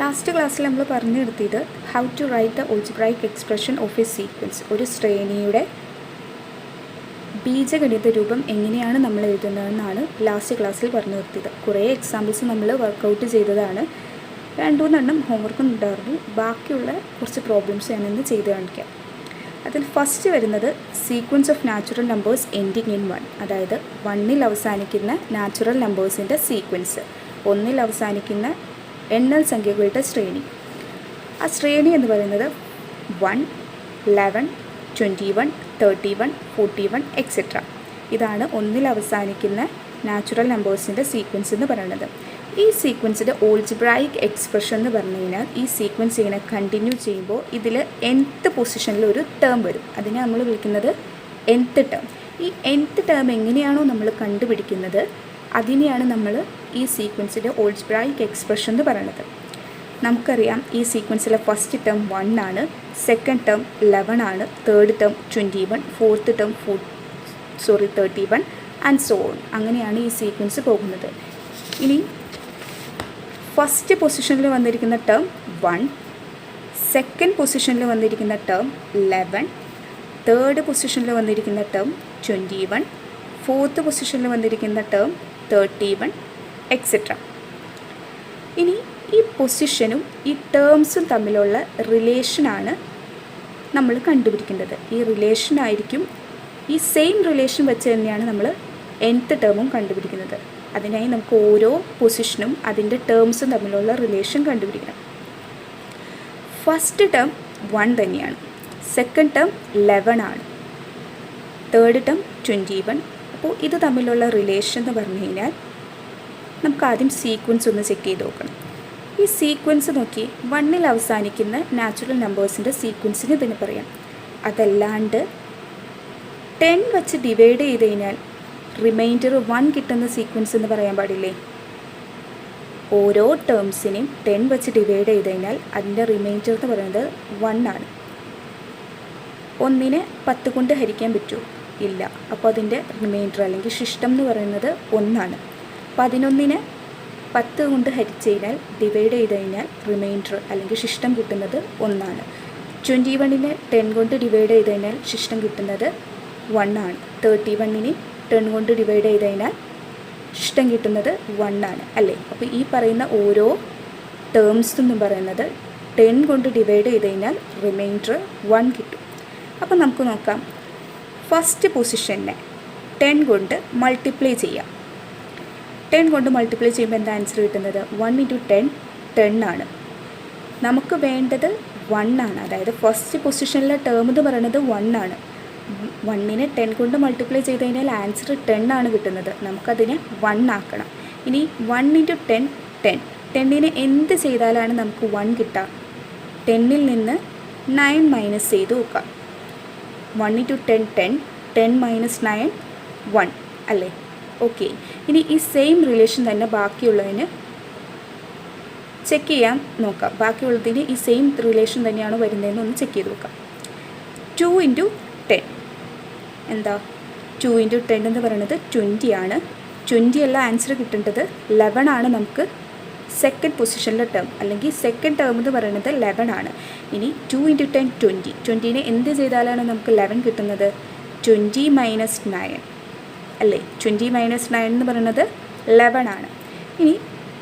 Last ക്ലാസ്സിൽ നമ്മൾ പറഞ്ഞു നിർത്തിയത് how to write the algebraic expression of a sequence. ഒരു ശ്രേണിയുടെ ബീജഗണിത രൂപം എങ്ങനെയാണ് നമ്മൾ എഴുതുന്നതെന്നാണ് ലാസ്റ്റ് ക്ലാസ്സിൽ പറഞ്ഞു നിർത്തിയത്. കുറേ എക്സാമ്പിൾസ് നമ്മൾ വർക്കൗട്ട് ചെയ്തതാണ്. 2-3 ഹോംവർക്കും ഉണ്ടായിരുന്നു. ബാക്കിയുള്ള കുറച്ച് പ്രോബ്ലംസ് ഞാനിന്ന് ചെയ്ത് കാണിക്കാം. അതിൽ ഫസ്റ്റ് വരുന്നത് sequence of natural numbers ending in 1, അതായത് 1ൽ അവസാനിക്കുന്ന നാച്ചുറൽ നമ്പേഴ്സിൻ്റെ സീക്വൻസ്, 1ൽ അവസാനിക്കുന്ന എണ്ണൽ സംഖ്യകളുടെ ശ്രേണി. ആ ശ്രേണി എന്ന് പറയുന്നത് 1, 11, 21, 31, 41 എക്സെട്ര. ഇതാണ് 1ൽ അവസാനിക്കുന്ന നാച്ചുറൽ നമ്പേഴ്സിൻ്റെ സീക്വൻസ് എന്ന് പറയുന്നത്. ഈ സീക്വൻസിൻ്റെ ഓൾജിബ്രായിക് എക്സ്പ്രഷൻ എന്ന് പറഞ്ഞു കഴിഞ്ഞാൽ ഈ സീക്വൻസ് ഇങ്ങനെ കണ്ടിന്യൂ ചെയ്യുമ്പോൾ ഇതിൽ nth പൊസിഷനിൽ ഒരു ടേം വരും. അതിനെ നമ്മൾ വിളിക്കുന്നത് nth ടേം. ഈ nth ടേം എങ്ങനെയാണോ നമ്മൾ കണ്ടുപിടിക്കുന്നത് അതിനെയാണ് നമ്മൾ ഈ സീക്വൻസിൻ്റെ ഓൾജിബ്രായിക് എക്സ്പ്രഷൻ എന്ന് പറയുന്നത്. നമുക്കറിയാം ഈ സീക്വൻസിലെ ഫസ്റ്റ് ടേം 1 ആണ്, സെക്കൻഡ് ടേം 11 ആണ്, third term 21, fourth term 31 and so on. അങ്ങനെയാണ് ഈ സീക്വൻസ് പോകുന്നത്. ഇനി ഫസ്റ്റ് പൊസിഷനിൽ വന്നിരിക്കുന്ന ടേം 1, സെക്കൻഡ് പൊസിഷനിൽ വന്നിരിക്കുന്ന ടേം 11, തേർഡ് പൊസിഷനിൽ വന്നിരിക്കുന്ന ടേം 21, ഫോർത്ത് പൊസിഷനിൽ വന്നിരിക്കുന്ന ടേം 31 എക്സെട്ര. ഇനി ഈ പൊസിഷനും ഈ ടേംസും തമ്മിലുള്ള റിലേഷനാണ് നമ്മൾ കണ്ടുപിടിക്കേണ്ടത്. ഈ റിലേഷനായിരിക്കും, ഈ സെയിം റിലേഷൻ വെച്ച് തന്നെയാണ് നമ്മൾ nth ടേമും കണ്ടുപിടിക്കുന്നത്. അതിനായി നമുക്ക് ഓരോ പൊസിഷനും അതിൻ്റെ ടേംസും തമ്മിലുള്ള റിലേഷൻ കണ്ടുപിടിക്കണം. ഫസ്റ്റ് ടേം 1 തന്നെയാണ്, സെക്കൻഡ് ടേം 11 ആണ്, തേർഡ് ടേം 21. അപ്പോൾ ഇത് തമ്മിലുള്ള റിലേഷൻ എന്ന് പറഞ്ഞു കഴിഞ്ഞാൽ നമുക്ക് ആദ്യം സീക്വൻസ് ഒന്ന് ചെക്ക് ചെയ്ത് നോക്കണം. ഈ സീക്വൻസ് നോക്കി 1ൽ അവസാനിക്കുന്ന നാച്ചുറൽ നമ്പേഴ്സിൻ്റെ സീക്വൻസിന് ഇതിന് പറയാം. അതല്ലാണ്ട് 10 വെച്ച് ഡിവൈഡ് ചെയ്ത് കഴിഞ്ഞാൽ റിമൈൻഡർ 1 കിട്ടുന്ന സീക്വൻസ് എന്ന് പറയാൻ പാടില്ലേ? ഓരോ ടേംസിനെയും 10 വെച്ച് ഡിവൈഡ് ചെയ്ത് കഴിഞ്ഞാൽ അതിൻ്റെ റിമൈൻഡർ എന്ന് പറയുന്നത് 1 ആണ്. 1നെ 10 കൊണ്ട് ഹരിക്കാൻ പറ്റുമോ? ഇല്ല. അപ്പോൾ അതിൻ്റെ റിമൈൻഡർ അല്ലെങ്കിൽ ശിഷ്ടം എന്ന് പറയുന്നത് 1 ആണ്. 11നെ 10 കൊണ്ട് ഹരിച്ച് കഴിഞ്ഞാൽ ഡിവൈഡ് ചെയ്ത് കഴിഞ്ഞാൽ റിമൈൻഡർ അല്ലെങ്കിൽ ശിഷ്ടം കിട്ടുന്നത് 1 ആണ്. 21നെ 10 കൊണ്ട് ഡിവൈഡ് ചെയ്ത് കഴിഞ്ഞാൽ ശിഷ്ടം കിട്ടുന്നത് 1 ആണ്. 31നെ 10 കൊണ്ട് ഡിവൈഡ് ചെയ്ത് കഴിഞ്ഞാൽ ശിഷ്ടം കിട്ടുന്നത് 1 ആണ് അല്ലേ? അപ്പോൾ ഈ പറയുന്ന ഓരോ ടേംസ് എന്ന് പറയുന്നത് 10 കൊണ്ട് ഡിവൈഡ് ചെയ്ത് കഴിഞ്ഞാൽ റിമൈൻഡർ 1 കിട്ടും. അപ്പോൾ നമുക്ക് നോക്കാം. ഫസ്റ്റ് പൊസിഷനെ 10 കൊണ്ട് മൾട്ടിപ്ലൈ ചെയ്യാം. 10 കൊണ്ട് മൾട്ടിപ്ലൈ ചെയ്യുമ്പോൾ എന്താ ആൻസർ കിട്ടുന്നത്? 1 × 10 10 ആണ്. നമുക്ക് വേണ്ടത് 1 ആണ്. അതായത് ഫസ്റ്റ് പൊസിഷനിലെ ടേം എന്ന് പറയുന്നത് 1 ആണ്. 1നെ 10 കൊണ്ട് മൾട്ടിപ്ലൈ ചെയ്ത് കഴിഞ്ഞാൽ ആൻസർ 10 ആണ് കിട്ടുന്നത്. നമുക്കതിനെ 1 ആക്കണം. ഇനി 1 × 10 10. 10നെ എന്ത് ചെയ്താലാണ് നമുക്ക് 1 കിട്ടുക? 10ൽ നിന്ന് 9 മൈനസ് ചെയ്ത് നോക്കാം. 1 × 10 10, 10 - 9 1 അല്ലേ? ഓക്കെ. ഇനി ഈ സെയിം റിലേഷൻ തന്നെ ബാക്കിയുള്ളതിന് ചെക്ക് ചെയ്യാൻ നോക്കാം. ബാക്കിയുള്ളതിന് ഈ സെയിം റിലേഷൻ തന്നെയാണ് വരുന്നതെന്ന് ഒന്ന് ചെക്ക് ചെയ്ത് നോക്കാം. 2 × 10 എന്താ? 2 × 10 എന്ന് പറയുന്നത് 20 ആണ്. 20 അല്ല ആൻസർ കിട്ടേണ്ടത് 11 ആണ്. നമുക്ക് സെക്കൻഡ് പൊസിഷനിലെ ടേം അല്ലെങ്കിൽ സെക്കൻഡ് ടേം എന്ന് പറയുന്നത് 11 ആണ്. ഇനി 2 × 10 20. 20നെ എന്ത് ചെയ്താലാണ് നമുക്ക് 11 കിട്ടുന്നത്? 20 - 9 അല്ലേ? 20 - 9 എന്ന് പറയുന്നത് 11 ആണ്. ഇനി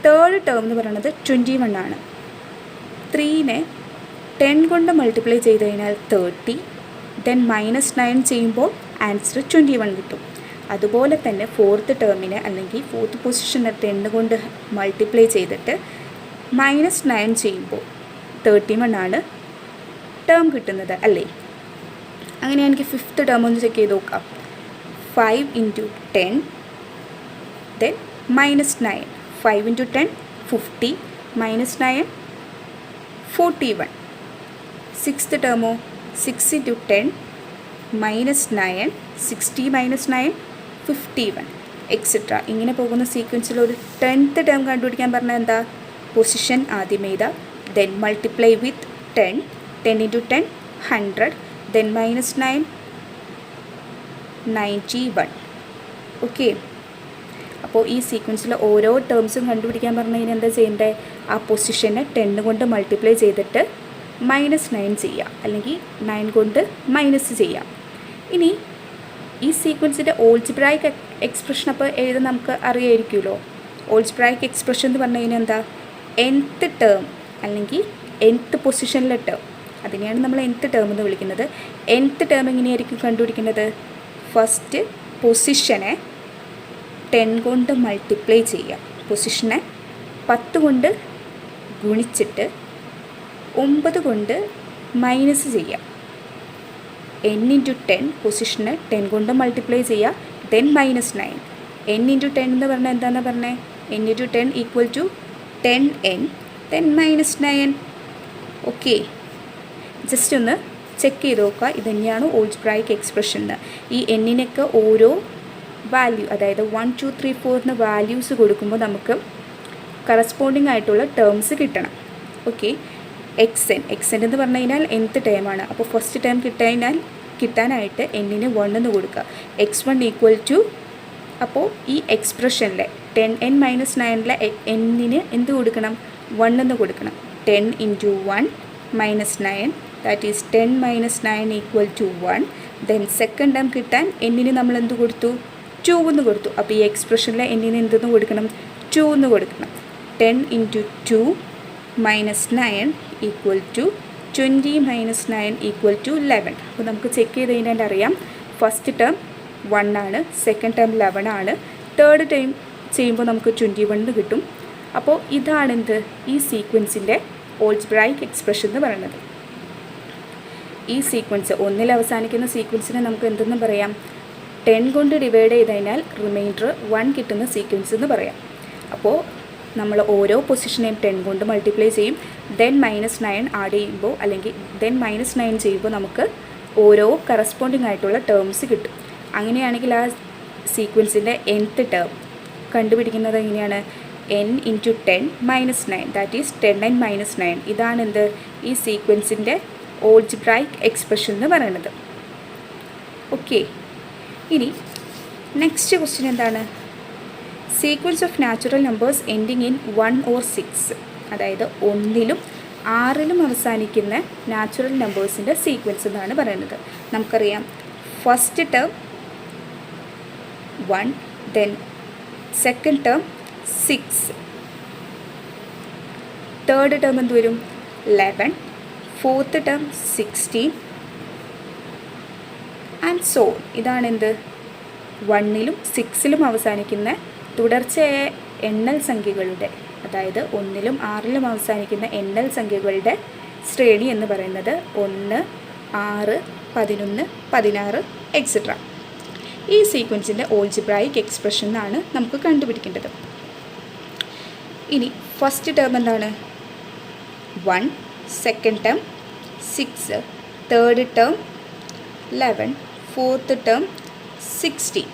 തേർഡ് ടേം എന്ന് പറയുന്നത് 21 ആണ്. 3നെ 10 കൊണ്ട് മൾട്ടിപ്ലൈ ചെയ്ത് കഴിഞ്ഞാൽ 30, ദെൻ -9 ചെയ്യുമ്പോൾ ആൻസർ 21 കിട്ടും. അതുപോലെ തന്നെ ഫോർത്ത് ടേമിനെ അല്ലെങ്കിൽ ഫോർത്ത് പൊസിഷനെ 10 കൊണ്ട് മൾട്ടിപ്ലൈ ചെയ്തിട്ട് -9 ചെയ്യുമ്പോൾ 31 ആണ് ടേം കിട്ടുന്നത് അല്ലേ? അങ്ങനെ എനിക്ക് ഫിഫ്ത്ത് ടേം ഒന്ന് ചെക്ക് ചെയ്ത് നോക്കാം. 5 × 10 ദെൻ -9. 5 × 10 50, -9 41. Sixth ടേമോ 6 × 10 -9, 60 - 9 51 etcetera. ഇങ്ങനെ പോകുന്ന സീക്വൻസിൽ ഒരു 10th ടേം കണ്ടുപിടിക്കാൻ പറഞ്ഞാൽ എന്താ? പൊസിഷൻ ആദ്യം എഴുതാം, then multiply with 10, 10 × 10 100, then -9 91. Okay. അപ്പോൾ ഈ സീക്വൻസിലെ ഓരോ ടേംസും കണ്ടുപിടിക്കാൻ പറഞ്ഞു കഴിഞ്ഞാൽ എന്താ ചെയ്യേണ്ടത്? ആ പൊസിഷനെ 10 കൊണ്ട് മൾട്ടിപ്ലൈ ചെയ്തിട്ട് -9 ചെയ്യുക, അല്ലെങ്കിൽ 9 കൊണ്ട് മൈനസ് ചെയ്യാം. ഇനി ഈ സീക്വൻസിൻ്റെ ഓൾജിബ്രായിക് എക്സ്പ്രഷൻ അപ്പോൾ എഴുതാൻ നമുക്ക് അറിയായിരിക്കുമല്ലോ. ഓൾജിബ്രായിക് എക്സ്പ്രഷൻ എന്ന് പറഞ്ഞു കഴിഞ്ഞാൽ എന്താ? nth ടേം അല്ലെങ്കിൽ nth പൊസിഷനിലെ ടേം, അതിനെയാണ് നമ്മൾ nth ടേം എന്ന് വിളിക്കുന്നത്. nth ടേം എങ്ങനെയായിരിക്കും കണ്ടുപിടിക്കുന്നത്? ഫസ്റ്റ് പൊസിഷനെ 10 കൊണ്ട് മൾട്ടിപ്ലൈ ചെയ്യുക, പൊസിഷനെ 10 കൊണ്ട് ഗുണിച്ചിട്ട് 9 കൊണ്ട് മൈനസ് ചെയ്യുക. n × 10 പൊസിഷന് 10 കൊണ്ട് മൾട്ടിപ്ലൈ ചെയ്യുക, ദെൻ -9. n × 10 എന്ന് പറഞ്ഞാൽ എന്താണെന്ന് പറഞ്ഞത്? n × 10 = 10n, then -9. Okay, just ഒന്ന് ചെക്ക് ചെയ്ത് നോക്കുക. ഇതുതന്നെയാണ് ഓൾജിബ്രായിക് എക്സ്പ്രഷൻ. ഈ എന്നിനൊക്കെ ഓരോ വാല്യൂ, അതായത് 1 2 3 4 വാല്യൂസ് കൊടുക്കുമ്പോൾ നമുക്ക് കറസ്പോണ്ടിങ് ആയിട്ടുള്ള ടേംസ് കിട്ടണം. ഓക്കെ, എക്സ് എൻ എന്ന് പറഞ്ഞു കഴിഞ്ഞാൽ nth ടേമാണ്. അപ്പോൾ ഫസ്റ്റ് ടേം കിട്ടാനായിട്ട് എന്നിന് 1 എന്ന് കൊടുക്കുക. x1 = അപ്പോൾ ഈ എക്സ്പ്രഷനിലെ 10n - 9ലെ എന്നിന് എന്ത് കൊടുക്കണം? 1 എന്ന് കൊടുക്കണം. 10 × 1 - 9, that is 10 - 9 = 1. Then second term കിട്ടാൻ എന്നിന് നമ്മൾ എന്ത് കൊടുത്തു? 2 എന്ന് കൊടുത്തു. അപ്പോൾ ഈ എക്സ്പ്രഷനിലെ എന്നിന് എന്തെന്ന് കൊടുക്കണം? 2 എന്ന് കൊടുക്കണം. 10 × 2 - 9 = 20 - 9 = 11. അപ്പോൾ നമുക്ക് ചെക്ക് ചെയ്ത് കഴിഞ്ഞാൽ അറിയാം, ഫസ്റ്റ് ടേം 1 ആണ്, സെക്കൻഡ് ടേം 11 ആണ്, തേർഡ് ടൈം ചെയ്യുമ്പോൾ നമുക്ക് 21 കിട്ടും. അപ്പോൾ ഇതാണെന്ത്? ഈ സീക്വൻസിൻ്റെ ഓൾജിബ്രായിക് എക്സ്പ്രഷൻ എന്ന് പറയുന്നത്. ഈ സീക്വൻസ് 1 അവസാനിക്കുന്ന സീക്വൻസിനെ നമുക്ക് എന്തെന്ന് പറയാം? 10 കൊണ്ട് ഡിവൈഡ് ചെയ്ത് കഴിഞ്ഞാൽ റിമൈൻഡർ 1 കിട്ടുന്ന സീക്വൻസ് എന്ന് പറയാം. അപ്പോൾ നമ്മൾ ഓരോ പൊസിഷനെയും 10 കൊണ്ട് മൾട്ടിപ്ലൈ ചെയ്യും, ദെൻ -9 ആഡ് ചെയ്യുമ്പോൾ, അല്ലെങ്കിൽ ദെൻ -9 ചെയ്യുമ്പോൾ നമുക്ക് ഓരോ കറസ്പോണ്ടിങ് ആയിട്ടുള്ള ടേംസ് കിട്ടും. അങ്ങനെയാണെങ്കിൽ ആ സീക്വൻസിൻ്റെ nth ടേം കണ്ടുപിടിക്കുന്നത് എങ്ങനെയാണ്? n × 10 - 9, that is 10n - 9. ഇതാണെന്ത്? ഈ സീക്വൻസിൻ്റെ ഓൾജിബ്രായിക് എക്സ്പ്രഷൻ എന്ന് പറയുന്നത്. ഓക്കെ, ഇനി നെക്സ്റ്റ് ക്വസ്റ്റ്യൻ എന്താണ്? Sequence of natural numbers ending in 1 or 6, അതായത് 1ലും 6ലും അവസാനിക്കുന്ന നാച്ചുറൽ നമ്പേഴ്സിൻ്റെ സീക്വൻസ് എന്നാണ് പറയുന്നത്. നമുക്കറിയാം, first term 1, then second term 6, third term എന്ത് വരും? 11, ഫോർത്ത് ടേം 16 ആൻഡ് സോ. ഇതാണെന്ത്? 1ലും 6ലും അവസാനിക്കുന്ന തുടർച്ചയായ എണ്ണൽ സംഖ്യകളുടെ, അതായത് 1ലും 6ലും അവസാനിക്കുന്ന എണ്ണൽ സംഖ്യകളുടെ ശ്രേണി എന്ന് പറയുന്നത് 1, 6, 11, 16 എക്സെട്ര. ഈ സീക്വൻസിൻ്റെ ഓൾജിബ്രായിക് എക്സ്പ്രഷൻ എന്നാണ് നമുക്ക് കണ്ടുപിടിക്കേണ്ടത്. ഇനി ഫസ്റ്റ് ടേം എന്താണ്? 1, second term 6, third term 11, fourth term 16.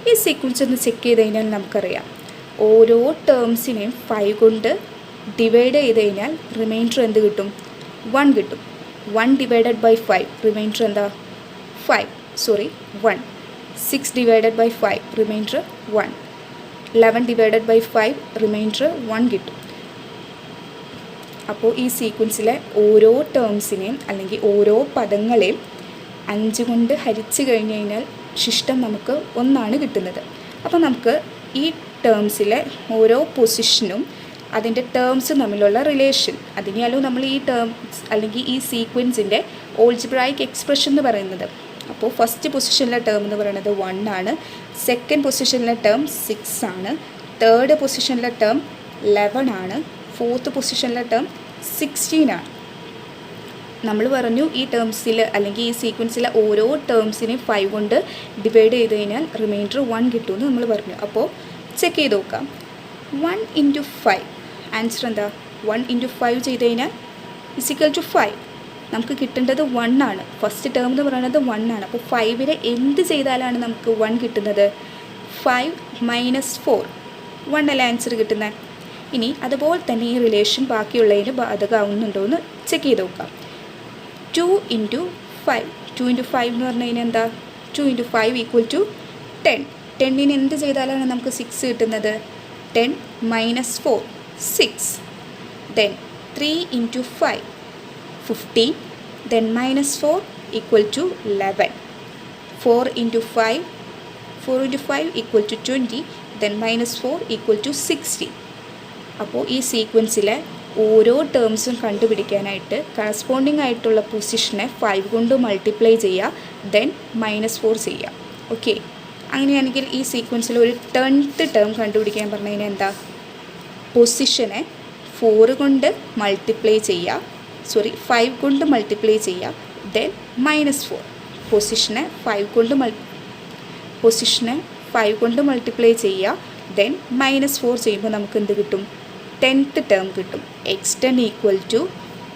ഈ സീക്വൻസ് ഒന്ന് ചെക്ക് ചെയ്ത് കഴിഞ്ഞാൽ നമുക്കറിയാം, ഓരോ ടേംസിനെയും 5 കൊണ്ട് ഡിവൈഡ് ചെയ്ത് കഴിഞ്ഞാൽ റിമൈൻഡർ എന്ത് കിട്ടും? 1 കിട്ടും. 1 ഡിവൈഡഡ് ബൈ 5 റിമൈൻഡർ എന്താ? 1. 6 divided by 5 remainder 1. 11 divided by 5 remainder 1 കിട്ടും. അപ്പോൾ ഈ സീക്വൻസിലെ ഓരോ ടേംസിനെയും അല്ലെങ്കിൽ ഓരോ പദങ്ങളെയും 5 കൊണ്ട് ഹരിച്ച് കഴിഞ്ഞ് കഴിഞ്ഞാൽ ശിഷ്ടം നമുക്ക് 1 കിട്ടുന്നത്. അപ്പോൾ നമുക്ക് ഈ ടേംസിലെ ഓരോ പൊസിഷനും അതിൻ്റെ ടേംസ് തമ്മിലുള്ള റിലേഷൻ, അതിനെയാലും നമ്മൾ ഈ ടേംസ് അല്ലെങ്കിൽ ഈ സീക്വൻസിൻ്റെ ഓൾജിബ്രായിക് എക്സ്പ്രഷൻ എന്ന് പറയുന്നത്. അപ്പോൾ ഫസ്റ്റ് പൊസിഷനിലെ ടേം എന്ന് പറയുന്നത് 1 ആണ്, സെക്കൻഡ് പൊസിഷനിലെ ടേം 6 ആണ്, തേർഡ് പൊസിഷനിലെ ടേം 11 ആണ്, ഫോർത്ത് പൊസിഷനിലെ ടേം 16 ആണ്. നമ്മൾ പറഞ്ഞു ഈ ടേംസിൽ അല്ലെങ്കിൽ ഈ സീക്വൻസിലെ ഓരോ ടേംസിനെയും 5 കൊണ്ട് ഡിവൈഡ് ചെയ്ത് കഴിഞ്ഞാൽ റിമൈൻഡർ 1 കിട്ടുമെന്ന് നമ്മൾ പറഞ്ഞു. അപ്പോൾ ചെക്ക് ചെയ്ത് നോക്കാം. 1 × 5 ആൻസർ എന്താ? 1 × 5 ചെയ്ത് കഴിഞ്ഞാൽ =5. നമുക്ക് കിട്ടേണ്ടത് 1 ആണ്. ഫസ്റ്റ് ടേം എന്ന് പറയുന്നത് 1 ആണ്. അപ്പോൾ 5നെ എന്ത് ചെയ്താലാണ് നമുക്ക് 1 കിട്ടുന്നത്? 5 - 4, 1 അല്ല ആൻസർ കിട്ടുന്നത്. ഇനി അതുപോലെ തന്നെ ഈ റിലേഷൻ ബാക്കിയുള്ളതിന് ബാധകമാവുന്നുണ്ടോ എന്ന് ചെക്ക് ചെയ്ത് നോക്കാം. 2 × 5 എന്ന് പറഞ്ഞു കഴിഞ്ഞാൽ എന്താ? 2 × 5 = 10. ടെന്നിന് എന്ത് ചെയ്താലാണ് നമുക്ക് 6 കിട്ടുന്നത്? 10 minus 4 6. Then 3 into 5 15. Then minus 4 equal to 11. 4 into 5 equal to 20. Then minus 4 equal to 60. അപ്പോൾ ഈ സീക്വൻസിലെ ഓരോ ടേംസും കണ്ടുപിടിക്കാനായിട്ട് കറസ്പോണ്ടിങ് ആയിട്ടുള്ള പൊസിഷനെ 5 കൊണ്ട് മൾട്ടിപ്ലൈ ചെയ്യുക. ദെൻ മൈനസ് 4 ചെയ്യുക. ഓക്കെ, അങ്ങനെയാണെങ്കിൽ ഈ സീക്വൻസിൽ ഒരു 10th ടേം കണ്ടുപിടിക്കാൻ പറഞ്ഞു കഴിഞ്ഞാൽ എന്താ? പൊസിഷനെ 4 കൊണ്ട് മൾട്ടിപ്ലൈ ചെയ്യുക, 5 കൊണ്ട് മൾട്ടിപ്ലൈ ചെയ്യുക. Then minus 4. പൊസിഷനെ 5 കൊണ്ട് മൾട്ടിപ്ലൈ ചെയ്യുക. ദെൻ മൈനസ് 4 ചെയ്യുമ്പോൾ നമുക്ക് എന്ത് കിട്ടും? 10th ടേം കിട്ടും. x10 equal to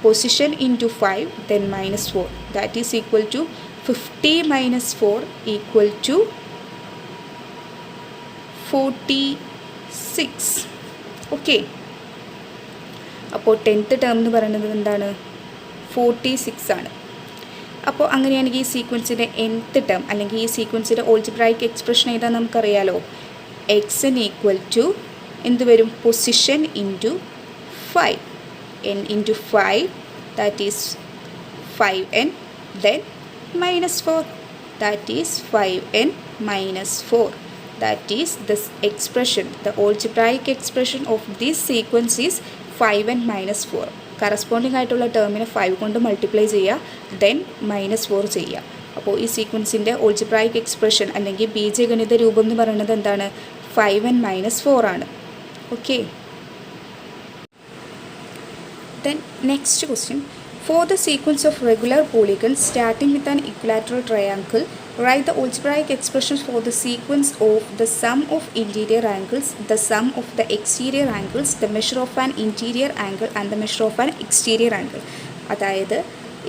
position into 5 then minus 4. That is equal to 50 minus 4 equal to 46. Okay, അപ്പോൾ 10th ടേം എന്ന് പറയുന്നത് എന്താണ്? 46 ആണ്. അപ്പോൾ അങ്ങനെയാണെങ്കിൽ ഈ സീക്വൻസിൻ്റെ nth ടേം അല്ലെങ്കിൽ ഈ സീക്വൻസിൻ്റെ ഓൾജിബ്രായിക് എക്സ്പ്രഷൻ ഏതാണെന്ന് നമുക്കറിയാലോ. xn ഈക്വൽ ടു എന്ത് വരും? Position into 5. n into 5 that is 5n. Then minus 4 that is 5n minus 4. That is this expression. The algebraic expression of this sequence is 5n minus 4. Corresponding ആയിട്ടുള്ള ടേമിനെ 5 കൊണ്ട് multiply ചെയ്യുക. Then minus 4 ചെയ്യുക. അപ്പോൾ ഈ സീക്വൻസിൻ്റെ algebraic expression അല്ലെങ്കിൽ ബീജഗണിത രൂപം എന്ന് പറയുന്നത് എന്താണ്? 5n മൈനസ് 4 ആണ്. Okay, then next question. For the sequence of regular polygons starting with an equilateral triangle, write the algebraic expressions for the sequence of the sum of interior angles, the sum of the exterior angles, the measure of an interior angle and the measure of an exterior angle. അതായത്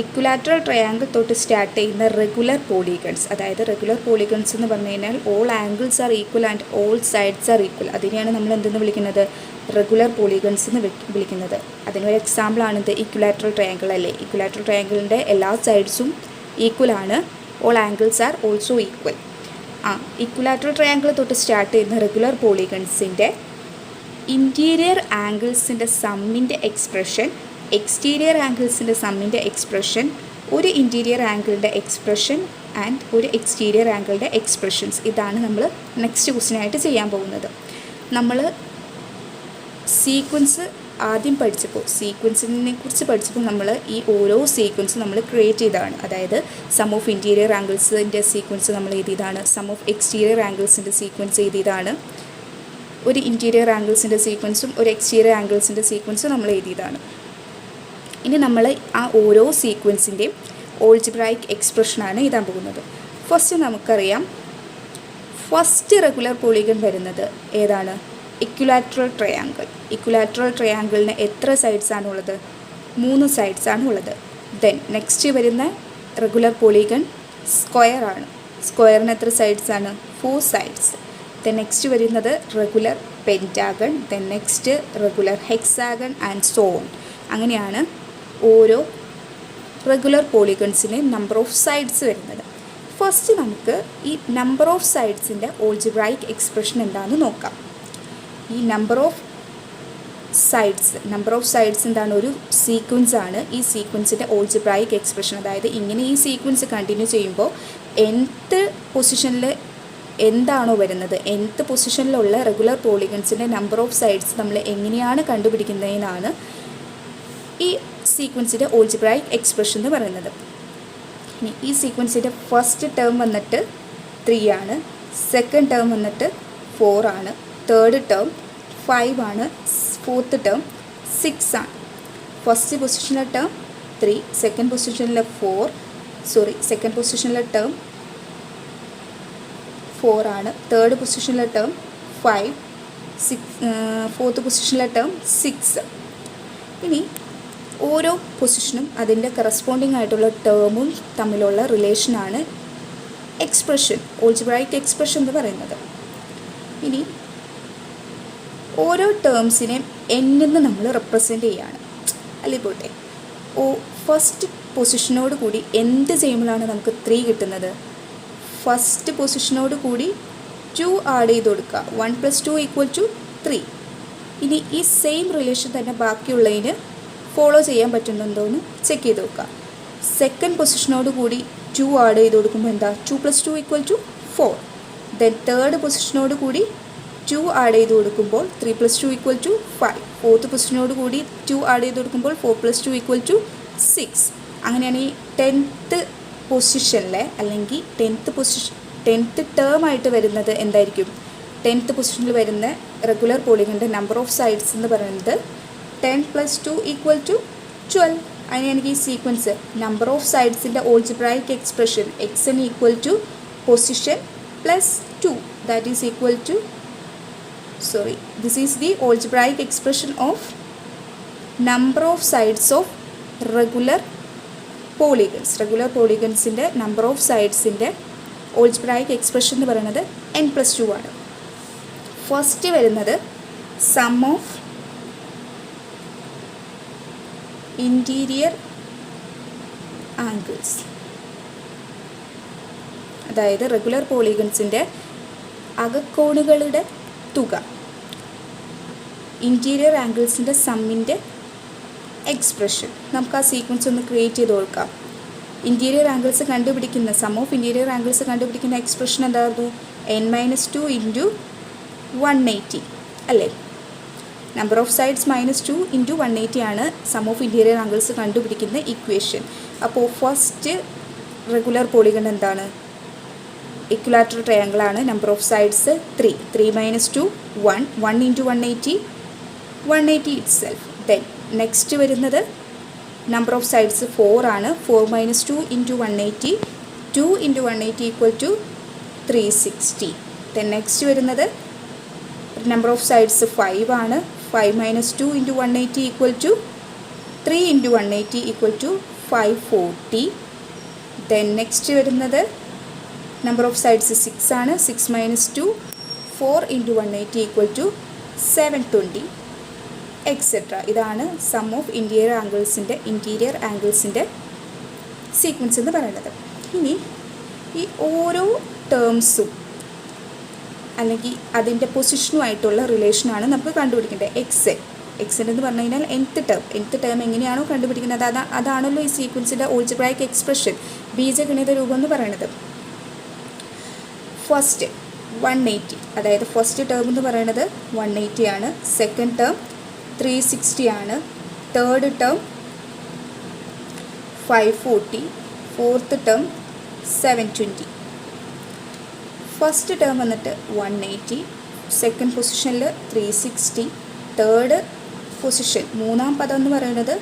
equilateral triangle തൊട്ട് start ചെയ്യുന്ന regular polygons. അതായത് regular polygons എന്ന് പറഞ്ഞു കഴിഞ്ഞാൽ all angles R equal and all sides are equal. അതിനെയാണ് നമ്മൾ എന്തെന്ന് വിളിക്കുന്നത്? റെഗുലർ പോളിഗൺസ് എന്ന് വിളിക്കുന്നത്. അതിനൊരു എക്സാമ്പിളാണ് ഇത് ഇക്വലാറ്ററൽ ട്രയാങ്കിൾ അല്ലേ. ഇക്വലാറ്ററൽ ട്രയാങ്കിളിൻ്റെ എല്ലാ സൈഡ്സും ഈക്വൽ ആണ്. All angles are also equal. Equilateral triangle തൊട്ട് സ്റ്റാർട്ട് ചെയ്യുന്ന റെഗുലർ പോളിഗൺസിൻ്റെ ഇൻറ്റീരിയർ ആംഗിൾസിൻ്റെ സമ്മിൻ്റെ എക്സ്പ്രഷൻ, എക്സ്റ്റീരിയർ ആംഗിൾസിൻ്റെ സമ്മിൻ്റെ എക്സ്പ്രഷൻ, ഒരു ഇൻറ്റീരിയർ ആംഗിളിൻ്റെ എക്സ്പ്രഷൻ ആൻഡ് ഒരു എക്സ്റ്റീരിയർ ആംഗിളിൻ്റെ എക്സ്പ്രഷൻസ്. ഇതാണ് നമ്മൾ നെക്സ്റ്റ് ക്വസ്റ്റ്യനായിട്ട് ചെയ്യാൻ പോകുന്നത്. നമ്മൾ സീക്വൻസ് ആദ്യം പഠിച്ചപ്പോൾ സീക്വൻസിനെ കുറിച്ച് പഠിച്ചപ്പോൾ നമ്മൾ ഈ ഓരോ സീക്വൻസും നമ്മൾ ക്രിയേറ്റ് ചെയ്തതാണ്. അതായത് സം ഓഫ് ഇൻറ്റീരിയർ ആംഗിൾസിൻ്റെ സീക്വൻസ് നമ്മൾ എഴുതിയതാണ്, സം ഓഫ് എക്സ്റ്റീരിയർ ആംഗിൾസിൻ്റെ സീക്വൻസ് എഴുതിയതാണ്, ഒരു ഇൻറ്റീരിയർ ആംഗിൾസിൻ്റെ സീക്വൻസും ഒരു എക്സ്റ്റീരിയർ ആംഗിൾസിൻ്റെ സീക്വൻസും നമ്മൾ എഴുതിയതാണ്. ഇനി നമ്മൾ ആ ഓരോ സീക്വൻസിൻ്റെയും ഓൾജിബ്രായിക് എക്സ്പ്രഷനാണ് എഴുതാൻ പോകുന്നത്. ഫസ്റ്റ് നമുക്കറിയാം, ഫസ്റ്റ് റെഗുലർ പോളിഗൺ വരുന്നത് ഏതാണ്? Equilateral triangle. ഇക്വലാറ്ററൽ ട്രയാങ്കിളിന് എത്ര സൈഡ്സ് ആണുള്ളത്? 3 സൈഡ്സ് ആണുള്ളത്. ദെൻ നെക്സ്റ്റ് വരുന്ന റെഗുലർ പോളിഗൺ സ്ക്വയർ ആണ്. സ്ക്വയറിന് എത്ര സൈഡ്സ് ആണ്? 4 സൈഡ്സ്. ദെൻ നെക്സ്റ്റ് വരുന്നത് regular pentagon, then next regular hexagon and so on. അങ്ങനെയാണ് ഓരോ റെഗുലർ പോളിഗൺസിന് നമ്പർ ഓഫ് സൈഡ്സ് വരുന്നത്. ഫസ്റ്റ് നമുക്ക് ഈ നമ്പർ ഓഫ് സൈഡ്സിൻ്റെ ഓൾജിബ്രായിക് എക്സ്പ്രഷൻ എന്താണെന്ന് നോക്കാം. ഈ നമ്പർ ഓഫ് സൈഡ്സ് എന്താണ്? ഒരു സീക്വൻസ് ആണ്. ഈ സീക്വൻസിൻ്റെ ഓൾജിബ്രായിക് എക്സ്പ്രഷൻ, അതായത് ഇങ്ങനെ ഈ സീക്വൻസ് കണ്ടിന്യൂ ചെയ്യുമ്പോൾ nth പൊസിഷനിൽ എന്താണോ വരുന്നത്, nth പൊസിഷനിലുള്ള റെഗുലർ പോളിഗൺസിൻ്റെ നമ്പർ ഓഫ് സൈഡ്സ് നമ്മൾ എങ്ങനെയാണ് കണ്ടുപിടിക്കുന്നതിനാണ് ഈ സീക്വൻസിൻ്റെ ഓൾജിബ്രായിക് എക്സ്പ്രഷൻ എന്ന് പറയുന്നത്. ഇനി ഈ സീക്വൻസിൻ്റെ ഫസ്റ്റ് ടേം വന്നിട്ട് 3 ആണ്, സെക്കൻഡ് ടേം വന്നിട്ട് 4 ആണ്, തേർഡ് ടേം 5 ആണ്, ഫോർത്ത് ടേം 6 ആണ്. ഫസ്റ്റ് പൊസിഷനിലെ ടേം 3, സെക്കൻഡ് പൊസിഷനിലെ സെക്കൻഡ് പൊസിഷനിലെ ടേം 4 ആണ്, തേർഡ് പൊസിഷനിലെ ടേം 5, ഫോർത്ത് പൊസിഷനിലെ ടേം 6. ഇനി ഓരോ പൊസിഷനും അതിൻ്റെ കറസ്പോണ്ടിങ് ആയിട്ടുള്ള ടേമും തമ്മിലുള്ള റിലേഷനാണ് എക്സ്പ്രഷൻ, ഓൾജിബ്രായിക് എക്സ്പ്രഷൻ എന്ന് പറയുന്നത്. ഇനി ഓരോ ടേംസിനെയും എന്ന് നമ്മൾ റെപ്രസെൻ്റ് ചെയ്യുകയാണ് അല്ലേ പോട്ടെ. ഫസ്റ്റ് പൊസിഷനോട് കൂടി എന്ത് ചെയ്യുമ്പോഴാണ് നമുക്ക് 3 കിട്ടുന്നത്? ഫസ്റ്റ് പൊസിഷനോട് കൂടി 2 ആഡ് ചെയ്ത് കൊടുക്കുക. 1 + 2 = 3. ഇനി ഈ സെയിം റിലേഷൻ തന്നെ ബാക്കിയുള്ളതിന് ഫോളോ ചെയ്യാൻ പറ്റുന്നുണ്ടോ എന്ന് ചെക്ക് ചെയ്ത് നോക്കുക. സെക്കൻഡ് പൊസിഷനോട് കൂടി 2 ആഡ് ചെയ്ത് കൊടുക്കുമ്പോൾ എന്താ, 2 + 2 = 4. ദെൻ തേർഡ് പൊസിഷനോട് കൂടി 2 ആഡ് ചെയ്ത് കൊടുക്കുമ്പോൾ 3 + 2 = 5. ഫോർത്ത് പൊസിഷനോട് കൂടി 2 ആഡ് ചെയ്ത് കൊടുക്കുമ്പോൾ 4 + 2 = 6. അങ്ങനെയാണ് ഈ 10th പൊസിഷനിലെ അല്ലെങ്കിൽ 10th ടേം ആയിട്ട് വരുന്നത് എന്തായിരിക്കും, 10th പൊസിഷനിൽ വരുന്ന റെഗുലർ പോളിഗണിൻ്റെ നമ്പർ ഓഫ് സൈഡ്സ് എന്ന് പറയുന്നത് 10 + 2 = 12. അങ്ങനെയാണെങ്കിൽ ഈ സീക്വൻസ് നമ്പർ ഓഫ് സൈഡ്സിൻ്റെ algebraic expression xn = position + 2, that is equal to this is the algebraic expression of number of sides of regular polygons. Regular polygonsൻ്റെ number of sidesൻ്റെ algebraic expression എന്ന് പറയുന്നത് n + 2 ആണ്. First വരുന്നത് some of interior angles, അതായത് regular പോളിഗൺസിൻ്റെ അകക്കോണുകളുടെ തുക, interior ആംഗിൾസിൻ്റെ സമ്മിൻ്റെ expression. നമുക്ക് ആ സീക്വൻസ് ഒന്ന് ക്രിയേറ്റ് ചെയ്ത് കൊടുക്കാം. ഇൻറ്റീരിയർ ആംഗിൾസ് കണ്ടുപിടിക്കുന്ന സം ഓഫ് ഇൻറ്റീരിയർ ആംഗിൾസ് കണ്ടുപിടിക്കുന്ന എക്സ്പ്രഷൻ എന്തായിരുന്നു, n - 2 × 180 അല്ലേ. നമ്പർ ഓഫ് സൈഡ്സ് -2 × 180 ആണ് സം ഓഫ് ഇൻറ്റീരിയർ ആംഗിൾസ് കണ്ടുപിടിക്കുന്ന ഇക്വേഷൻ. അപ്പോൾ ഫസ്റ്റ് റെഗുലർ പോളിഗൺ എന്താണ്, equilateral triangle ആണ്. Number of sides 3 - 2 1 1 × 180 180 itself. Then next വരുന്നത് നമ്പർ ഓഫ് സൈഡ്സ് 4 ആണ്. 4 - 2 × 180 2 × 180 = 360. ദെൻ നെക്സ്റ്റ് വരുന്നത് നമ്പർ ഓഫ് സൈഡ്സ് 5 ആണ്. 5 - 2 × 180 = 3 × 180 = 540. ദെൻ നെക്സ്റ്റ് വരുന്നത് നമ്പർ ഓഫ് സൈഡ്സ് 6 ആണ്. 6 - 2 4 × 180 = 720 എക്സെട്ര. ഇതാണ് സം ഓഫ് ഇൻറ്റീരിയർ ആംഗിൾസിൻ്റെ സീക്വൻസ് എന്ന് പറയുന്നത്. ഇനി ഈ ഓരോ ടേംസും അല്ലെങ്കിൽ അതിൻ്റെ പൊസിഷനുമായിട്ടുള്ള റിലേഷനാണ് നമുക്ക് കണ്ടുപിടിക്കേണ്ടത്. എക്സൻ എന്ന് പറഞ്ഞു കഴിഞ്ഞാൽ nth ടേം എങ്ങനെയാണോ കണ്ടുപിടിക്കുന്നത് അതാണല്ലോ ഈ സീക്വൻസിൻ്റെ ഓൾജിബ്രായിക് എക്സ്പ്രഷൻ, ബീജഗണിത രൂപം എന്ന് പറയുന്നത്. ഫസ്റ്റ് 180, അതായത് ഫസ്റ്റ് ടേം എന്ന് പറയുന്നത് 180 ആണ്. സെക്കൻഡ് ടേം 360 ആണ്. Third term 540. Fourth term 720. First term വന്നിട്ട് 180, സെക്കൻഡ് പൊസിഷനിൽ 360, തേർഡ് പൊസിഷൻ മൂന്നാം പദം എന്ന് പറയുന്നത്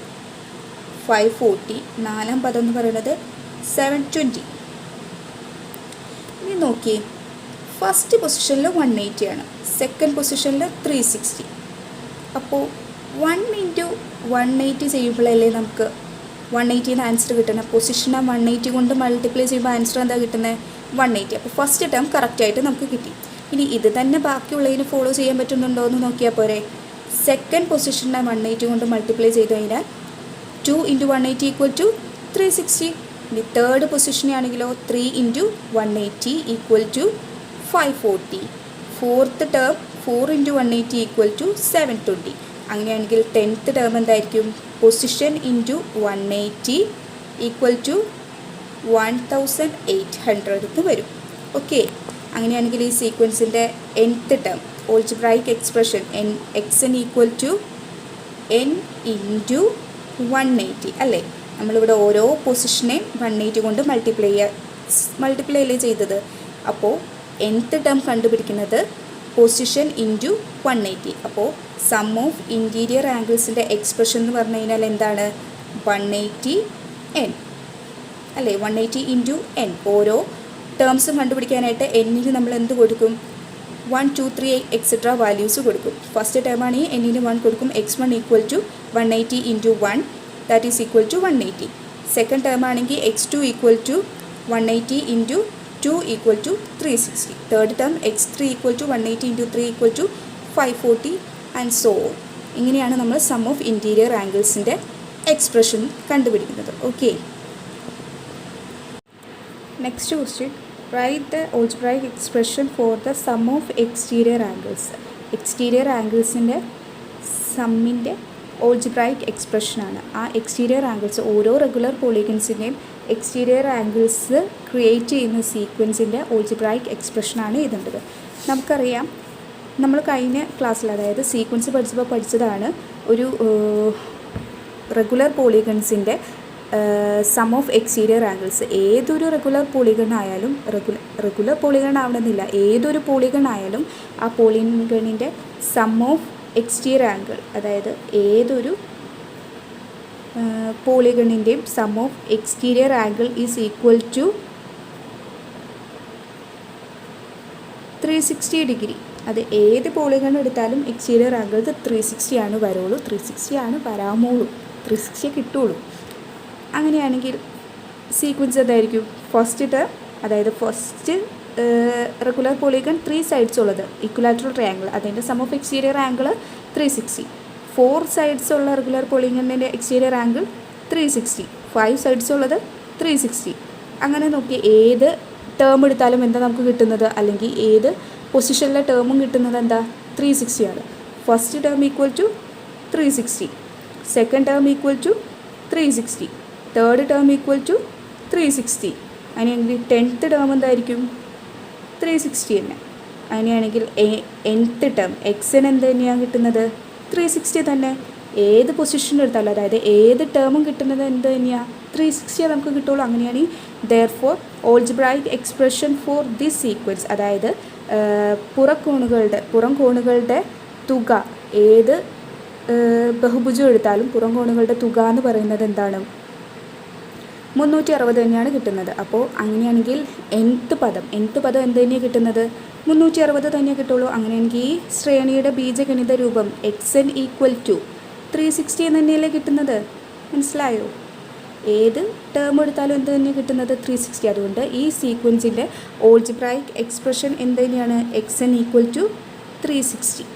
540, നാലാം പദം എന്ന് പറയുന്നത് 720. ഇനി നോക്കിയേ, ഫസ്റ്റ് പൊസിഷനിൽ 180 ആണ്, സെക്കൻഡ് പൊസിഷനിൽ 360. അപ്പോൾ 1 × 180 ചെയ്യുമ്പോഴല്ലേ നമുക്ക് 180 ആൻസർ കിട്ടുന്നത്. പൊസിഷനെ 180 കൊണ്ട് മൾട്ടിപ്ലൈ ചെയ്യുമ്പോൾ ആൻസർ എന്താ കിട്ടുന്നത്, 180. അപ്പോൾ ഫസ്റ്റ് ടേം കറക്റ്റായിട്ട് നമുക്ക് കിട്ടി. ഇനി ഇത് തന്നെ ബാക്കിയുള്ളതിന് ഫോളോ ചെയ്യാൻ പറ്റുന്നുണ്ടോ എന്ന് നോക്കിയാൽ പോരെ. സെക്കൻഡ് പൊസിഷനെ 180 കൊണ്ട് മൾട്ടിപ്ലൈ ചെയ്ത് കഴിഞ്ഞാൽ 2 × 180 = 360. ഇനി തേർഡ് പൊസിഷനാണെങ്കിലോ 3 × 180 = 540. Fourth term 4 × 180 = 720. അങ്ങനെയാണെങ്കിൽ 10th ടേം എന്തായിരിക്കും, പൊസിഷൻ × 180 = 1800 എന്ന് വരും. ഓക്കെ, അങ്ങനെയാണെങ്കിൽ ഈ സീക്വൻസിൻ്റെ nth term algebraic expression xn = n × 180 അല്ലേ. നമ്മളിവിടെ ഓരോ പൊസിഷനെയും 180 കൊണ്ട് മൾട്ടിപ്ലൈ അല്ലേ ചെയ്തത്. അപ്പോൾ nth ടേം കണ്ടുപിടിക്കുന്നത് പൊസിഷൻ × 180. അപ്പോൾ സം ഓഫ് ഇൻറ്റീരിയർ ആംഗിൾസിൻ്റെ എക്സ്പ്രഷൻ എന്ന് പറഞ്ഞു കഴിഞ്ഞാൽ എന്താണ്, 180n അല്ലേ. 180 × n. ഓരോ ടേംസും കണ്ടുപിടിക്കാനായിട്ട് എന്നിന് നമ്മൾ എന്ത് കൊടുക്കും, 1 2 3 എക്സെട്ര വാല്യൂസ് കൊടുക്കും. ഫസ്റ്റ് ടേം ആണെങ്കിൽ എന്നിന് 1 കൊടുക്കും. x1 = 180 × 1, that is equal to 180. Second term ആണെങ്കിൽ x2 = 180 × 2 = 360. Third term x3 = 180 × 3 = 540 and so on. ഇങ്ങനെയാണ് നമ്മൾ സം ഓഫ് ഇൻറ്റീരിയർ ആംഗിൾസിൻ്റെ എക്സ്പ്രഷൻ കണ്ടുപിടിക്കുന്നത്. Okay, next question, write the algebraic expression for the sum of exterior angles. Exterior ആംഗിൾസിൻ്റെ സമ്മിൻ്റെ algebraic എക്സ്പ്രഷനാണ്. ആ exterior angles ഓരോ regular പോളിഗൺസിൻ്റെയും exterior angles create ചെയ്യുന്ന സീക്വൻസിൻ്റെ algebraic എക്സ്പ്രഷനാണ് എഴുതേണ്ടത്. നമുക്കറിയാം, നമ്മൾ കഴിഞ്ഞ ക്ലാസ്സിൽ അതായത് സീക്വൻസ് പഠിച്ചതാണ് ഒരു റെഗുലർ പോളിഗൺസിൻ്റെ സം ഓഫ് എക്സ്റ്റീരിയർ ആംഗിൾസ്. ഏതൊരു റെഗുലർ പോളിഗൺ ആയാലും റെഗുലർ പോളിഗൺ ആവണമെന്നില്ല, ഏതൊരു പോളിഗൺ ആയാലും ആ പോളിഗണിൻ്റെ സം ഓഫ് എക്സ്റ്റീരിയർ ആംഗിൾ, അതായത് ഏതൊരു പോളിഗണിൻ്റെയും sum of exterior angle is equal to 360 degree. അത് ഏത് പോളിഗൺ എടുത്താലും എക്സ്റ്റീരിയർ ആംഗിൾ 360 ആണ് വരുള്ളൂ, 360 ആണ് വരാമോളൂ, 360 കിട്ടുള്ളൂ. അങ്ങനെയാണെങ്കിൽ സീക്വൻസ് എന്തായിരിക്കും? ഫസ്റ്റ് ടേം, അതായത് ഫസ്റ്റ് റെഗുലർ പോളിഗൺ 3 സൈഡ്സ് ഉള്ളത് ഇക്വലാറ്ററൽ ട്രയാങ്കിൾ, അതിൻ്റെ sum of exterior angle 360. 4 sides ഉള്ള റെഗുലർ പോളിഗണിൻ്റെ എക്സ്റ്റീരിയർ ആംഗിൾ 360. 5 സൈഡ്സ് ഉള്ളത് 360. അങ്ങനെ നോക്കി ഏത് ടേം എടുത്താലും എന്താ നമുക്ക് കിട്ടുന്നത്, അല്ലെങ്കിൽ ഏത് പൊസിഷനിലെ ടേമും കിട്ടുന്നത് എന്താ? 360 ആണ്. First term equal to 360, second term equal to 360, third term equal to 360. അങ്ങനെയാണെങ്കിൽ 10th ടേം എന്തായിരിക്കും? 360 തന്നെ. അങ്ങനെയാണെങ്കിൽ nth ടേം എക്സിന് എന്ത് തന്നെയാണ് കിട്ടുന്നത്? 360 തന്നെ. ഏത് പൊസിഷൻ എടുത്താലും, അതായത് ഏത് ടേമും കിട്ടുന്നത് എന്ത് തന്നെയാണ്? 360 നമുക്ക് കിട്ടുള്ളൂ. അങ്ങനെയാണെങ്കിൽ therefore algebraic expression for this sequence, അതായത് പുറം കോണുകളുടെ തുക, ഏത് ബഹുഭുജം എടുത്താലും പുറം കോണുകളുടെ തുക എന്ന് പറയുന്നത് എന്താണ്? 360 തന്നെയാണ് കിട്ടുന്നത്. അപ്പോൾ അങ്ങനെയാണെങ്കിൽ nth പദം എന്ത് തന്നെയാണ് കിട്ടുന്നത്? 360 തന്നെ കിട്ടുള്ളൂ. അങ്ങനെയാണെങ്കിൽ ഈ ശ്രേണിയുടെ ബീജഗണിത രൂപം xn ഈക്വൽ ടു 360 തന്നെയല്ലേ കിട്ടുന്നത്? മനസ്സിലായോ? ഏത് ടേം എടുത്താലും എന്ത് തന്നെയാണ് കിട്ടുന്നത്? 360. അതുകൊണ്ട് ഈ സീക്വൻസിൻ്റെ ഓൾജിബ്രൈക് എക്സ്പ്രഷൻ എന്ത് തന്നെയാണ്? xn equal to 360.